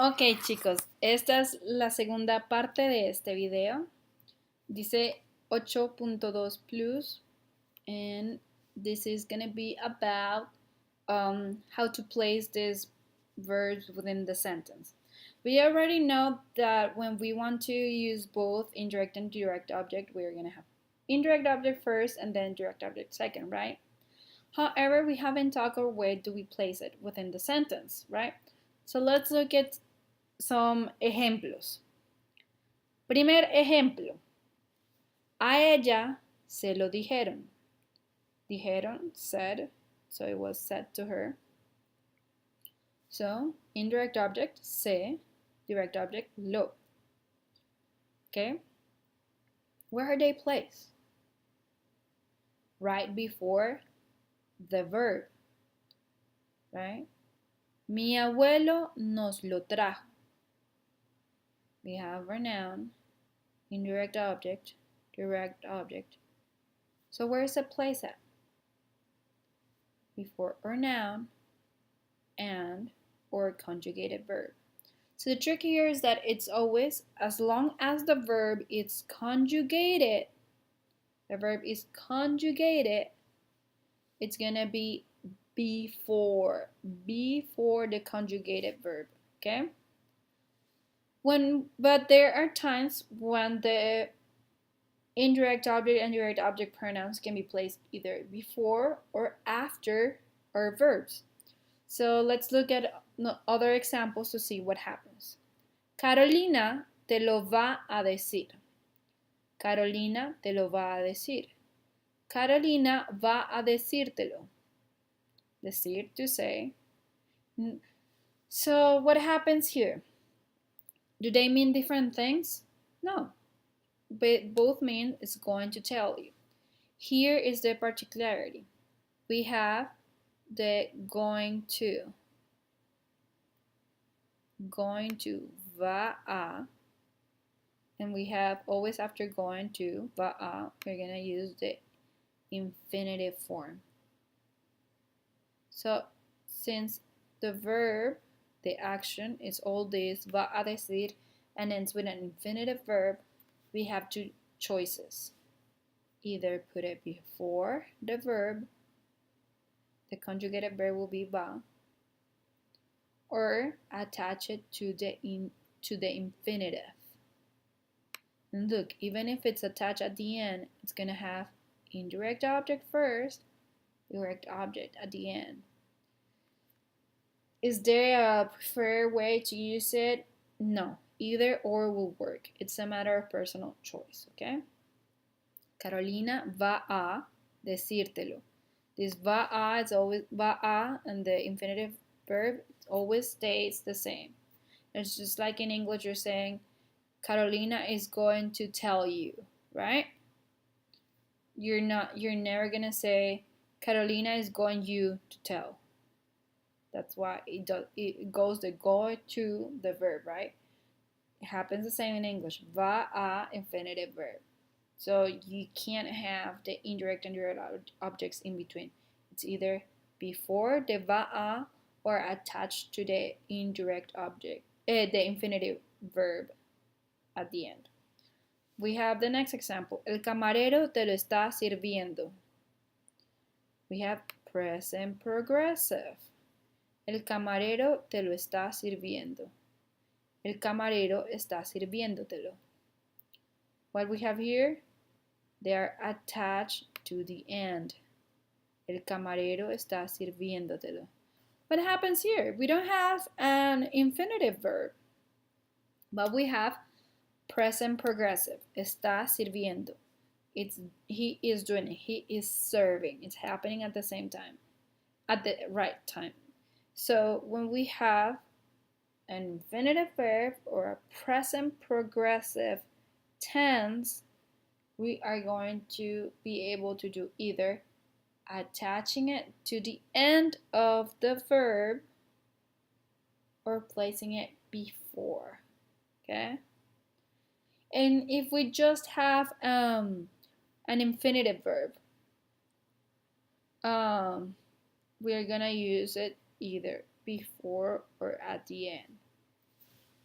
Ok, chicos, esta es la segunda parte de este video. Dice 8.2 plus, and this is gonna be about how to place these verbs within the sentence. We already know that when we want to use both indirect and direct object, we're gonna have indirect object first and then direct object second, right? However, we haven't talked about where do we place it within the sentence, right? So let's look at some ejemplos. Primer ejemplo. A ella se lo dijeron. Dijeron, said, so it was said to her. So, indirect object, se, direct object, lo. Okay? Where are they placed? Right before the verb, right? Mi abuelo nos lo trajo. We have our noun, indirect object, direct object. So where is it placed at? Before our noun and or conjugated verb. So the trick here is that it's always, as long as the verb is conjugated, it's gonna be before the conjugated verb, okay? But there are times when the indirect object and direct object pronouns can be placed either before or after our verbs. So let's look at other examples to see what happens. Carolina te lo va a decir. Carolina te lo va a decir. Carolina va a decírtelo. Decir, to say. So what happens here? Do they mean different things? No. But both mean it's going to tell you. Here is the particularity. We have the going to, va a, and we have always after going to, va a, we're going to use the infinitive form. So since the verb, the action is all this, va a decir, and ends with an infinitive verb, we have two choices. Either put it before the verb, the conjugated verb will be va, or attach it to the infinitive. And look, even if it's attached at the end, it's going to have indirect object first, direct object at the end. Is there a preferred way to use it? No, either or will work. It's a matter of personal choice, okay? Carolina va a decírtelo. This va a is always va a, and the infinitive verb always stays the same. It's just like in English you're saying Carolina is going to tell you, right? You're never gonna say Carolina is going you to tell. That's why it goes the go to the verb, right? It happens the same in English. Va a infinitive verb. So you can't have the indirect and direct objects in between. It's either before the va a or attached to the indirect object, the infinitive verb at the end. We have the next example. El camarero te lo está sirviendo. We have present progressive. El camarero te lo está sirviendo. El camarero está sirviéndotelo. What we have here? They are attached to the end. El camarero está sirviéndotelo. What happens here? We don't have an infinitive verb, but we have present progressive. Está sirviendo. He is doing it. He is serving. It's happening at the same time, at the right time. So when we have an infinitive verb or a present progressive tense, we are going to be able to do either attaching it to the end of the verb or placing it before, okay? And if we just have an infinitive verb, we are gonna use it either before or at the end.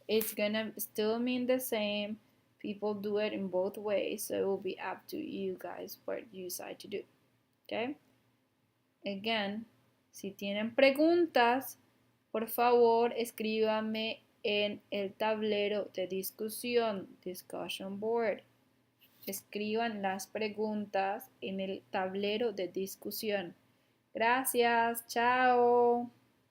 it's gonna still mean the same. People do it in both ways, so it will be up to you guys what you decide to do. Okay? Again, si tienen preguntas, por favor escríbanme en el tablero de discusión, discussion board. Escriban las preguntas en el tablero de discusión. Gracias, chao.